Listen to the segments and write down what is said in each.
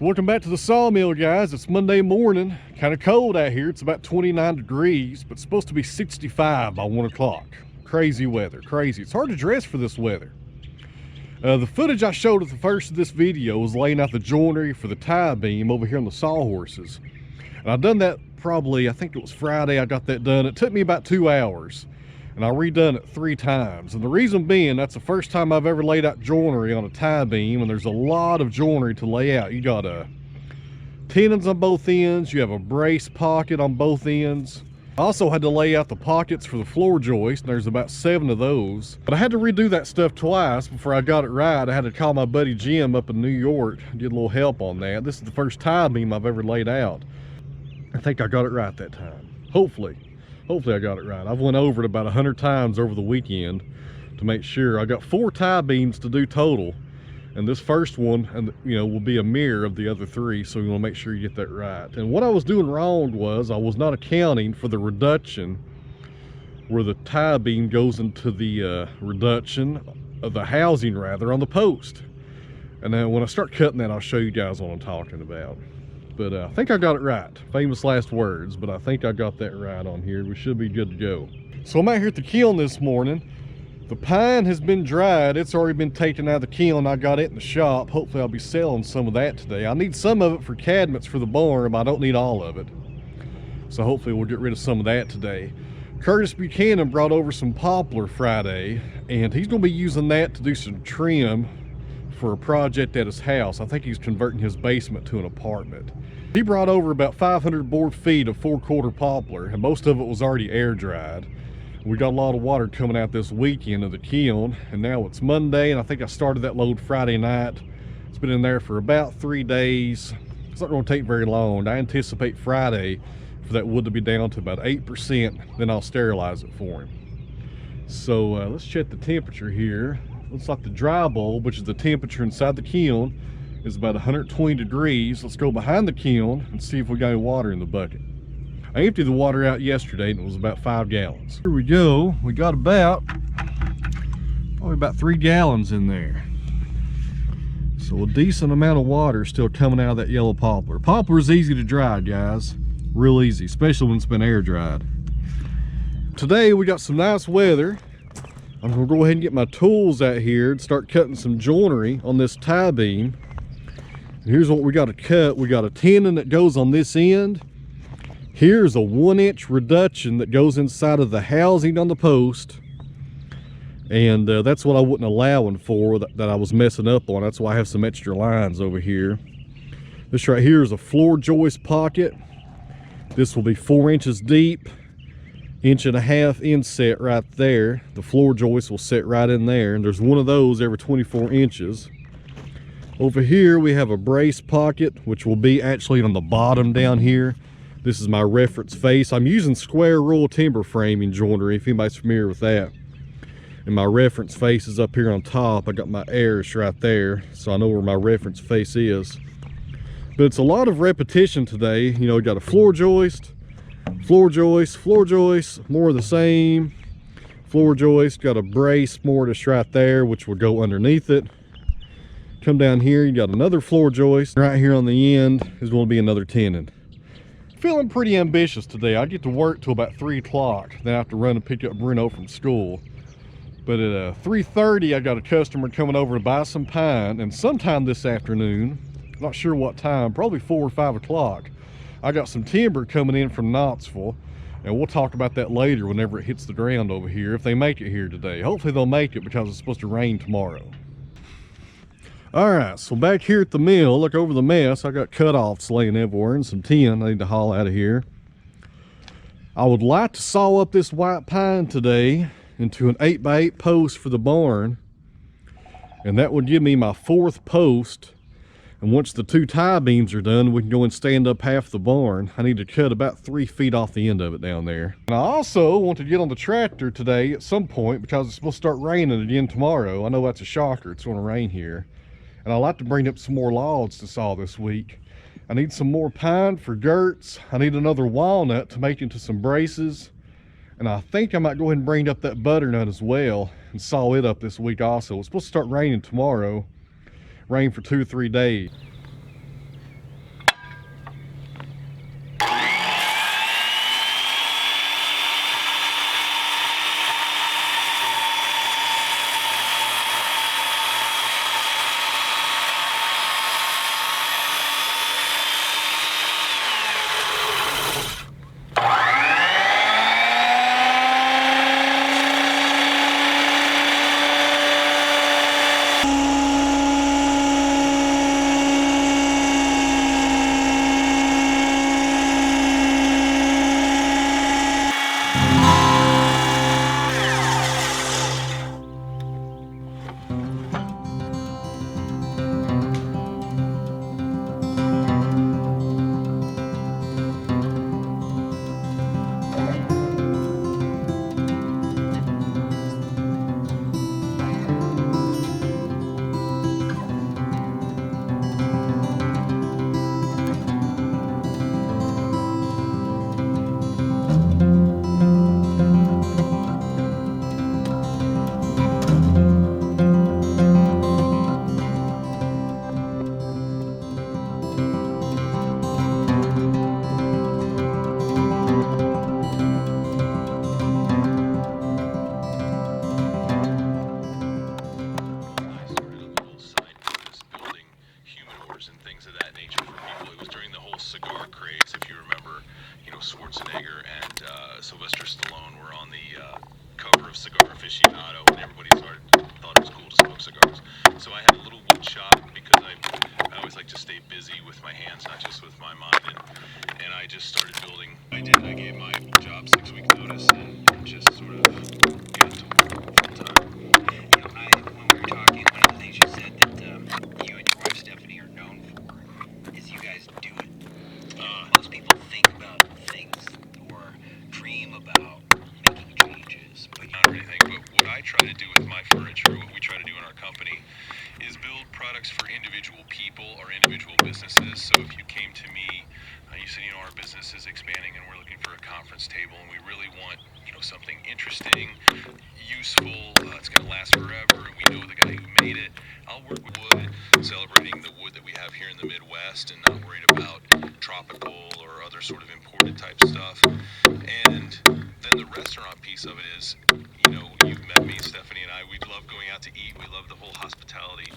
Welcome back to the sawmill, guys. It's Monday morning. Kind of cold out here. It's about 29 degrees, but it's supposed to be 65 by 1 o'clock. Crazy weather, crazy. It's hard to dress for this weather. The footage I showed at the first of this video was laying out the joinery for the tie beam over here on the sawhorses. And I've done that probably, I think it was Friday I got that done. It took me about 2 hours. And I redone it 3 times. And the reason being, that's the first time I've ever laid out joinery on a tie beam, and there's a lot of joinery to lay out. You got tenons on both ends, you have a brace pocket on both ends. I also had to lay out the pockets for the floor joist, and there's about 7 of those. But I had to redo that stuff twice before I got it right. I had to call my buddy Jim up in New York and get a little help on that. This is the first tie beam I've ever laid out. I think I got it right that time. Hopefully I got it right. I've went over it about 100 times over the weekend to make sure. I got 4 tie beams to do total, and this first one, and will be a mirror of the other 3, so you want to make sure you get that right. And what I was doing wrong was I was not accounting for the reduction where the tie beam goes into the reduction of the housing rather on the post. And then when I start cutting that, I'll show you guys what I'm talking about. But I think I got it right. Famous last words, but I think I got that right on here. We should be good to go. So I'm out here at the kiln this morning. The pine has been dried. It's already been taken out of the kiln. I got it in the shop. Hopefully I'll be selling some of that today. I need some of it for cabinets for the barn, but I don't need all of it. So hopefully we'll get rid of some of that today. Curtis Buchanan brought over some poplar Friday, and he's gonna be using that to do some trim for a project at his house. I think he's converting his basement to an apartment. He brought over about 500 board feet of 4/4 poplar, and most of it was already air dried. We got a lot of water coming out this weekend of the kiln, and now it's Monday, and I think I started that load Friday night. It's been in there for about 3 days. It's not going to take very long. I anticipate Friday for that wood to be down to about 8%, then I'll sterilize it for him. So let's check the temperature here. Looks like the dry bulb, which is the temperature inside the kiln, is about 120 degrees. Let's go behind the kiln and see if we got any water in the bucket. I emptied the water out yesterday and it was about 5 gallons. Here we go. We got probably about 3 gallons in there. So a decent amount of water is still coming out of that yellow poplar. Poplar is easy to dry, guys. Real easy, especially when it's been air dried. Today we got some nice weather. I'm gonna go ahead and get my tools out here and start cutting some joinery on this tie beam. And here's what we got to cut. We got a tenon that goes on this end. Here's a 1-inch reduction that goes inside of the housing on the post. And that's what I wasn't allowing for, that I was messing up on. That's why I have some extra lines over here. This right here is a floor joist pocket. This will be 4 inches deep. 1.5 inch inset right there. The floor joist will set right in there, and there's one of those every 24 inches. Over here we have a brace pocket, which will be actually on the bottom down here. This is my reference face. I'm using square roll timber framing joinery, if anybody's familiar with that. And my reference face is up here on top. I got my airs right there, so I know where my reference face is. But it's a lot of repetition today. We got a floor joist, floor joist, floor joist, more of the same. Floor joist, got a brace mortise right there, which will go underneath it. Come down here, you got another floor joist. Right here on the end is going to be another tenon. Feeling pretty ambitious today. I get to work till about 3 o'clock. Then I have to run and pick up Bruno from school. But at 3:30, I got a customer coming over to buy some pine, and sometime this afternoon, not sure what time, probably 4 or 5 o'clock, I got some timber coming in from Knoxville, and we'll talk about that later whenever it hits the ground over here, if they make it here today. Hopefully they'll make it because it's supposed to rain tomorrow. All right, so back here at the mill, look over the mess. I got cutoffs laying everywhere and some tin I need to haul out of here. I would like to saw up this white pine today into an 8x8 post for the barn, and that would give me my 4th post. And once the 2 tie beams are done, we can go and stand up half the barn. I need to cut about 3 feet off the end of it down there. And I also want to get on the tractor today at some point because it's supposed to start raining again tomorrow. I know that's a shocker, it's going to rain here. And I'd like to bring up some more logs to saw this week. I need some more pine for girts. I need another walnut to make into some braces. And I think I might go ahead and bring up that butternut as well and saw it up this week also. It's supposed to start raining tomorrow. Rain for 2 or 3 days. Schwarzenegger and Sylvester Stallone were on the cover of Cigar Aficionado, and everybody thought it was cool to smoke cigars. So I had a little wood shop because I always like to stay busy with my hands, not just with my mind. And I just started building. I gave my job 6 weeks notice and just sort of got to work full time. You know, when we were talking, one of the things you said that you and your wife Stephanie are known for is you guys do it. Most people think about things or dream about making changes, but not anything. But what I try to do with my furniture, what we try to do in our company, is build products for individual people or individual businesses. So if you came to me, you said, our business is expanding and we're looking for a conference table, and we really want, something interesting, useful, it's going to last forever, and we know the guy who made it. I'll work with wood, celebrating the wood that we have here in the Midwest, and not worried about tropical or other sort of imported type stuff. And then the restaurant piece of it is, you've met me, Stephanie and I, we love going out to eat, we love the whole hospitality.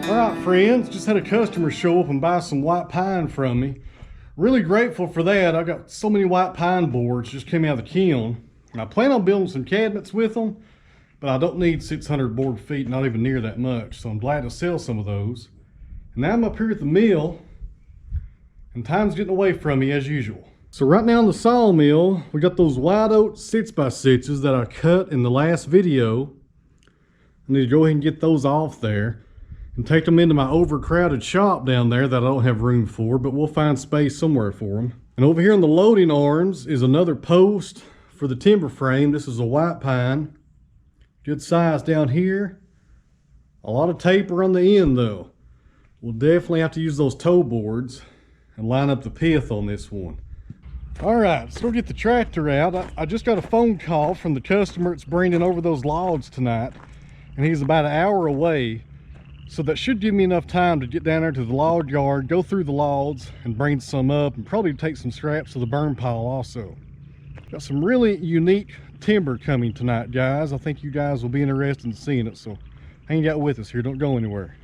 Alright friends, just had a customer show up and buy some white pine from me. Really grateful for that. I got so many white pine boards just came out of the kiln. And I plan on building some cabinets with them, but I don't need 600 board feet, not even near that much. So I'm glad to sell some of those. And now I'm up here at the mill, and time's getting away from me as usual. So right now in the sawmill, we got those wide oak 6x6s that I cut in the last video. I need to go ahead and get those off there and take them into my overcrowded shop down there that I don't have room for, but we'll find space somewhere for them. And over here in the loading arms is another post for the timber frame. This is a white pine, good size down here. A lot of taper on the end though. We'll definitely have to use those toe boards and line up the pith on this one. All right, let's go get the tractor out. I just got a phone call from the customer that's bringing over those logs tonight, and he's about an hour away. So that should give me enough time to get down there to the log yard, go through the logs and bring some up, and probably take some scraps to the burn pile also. Got some really unique timber coming tonight, guys. I think you guys will be interested in seeing it, so hang out with us here, don't go anywhere.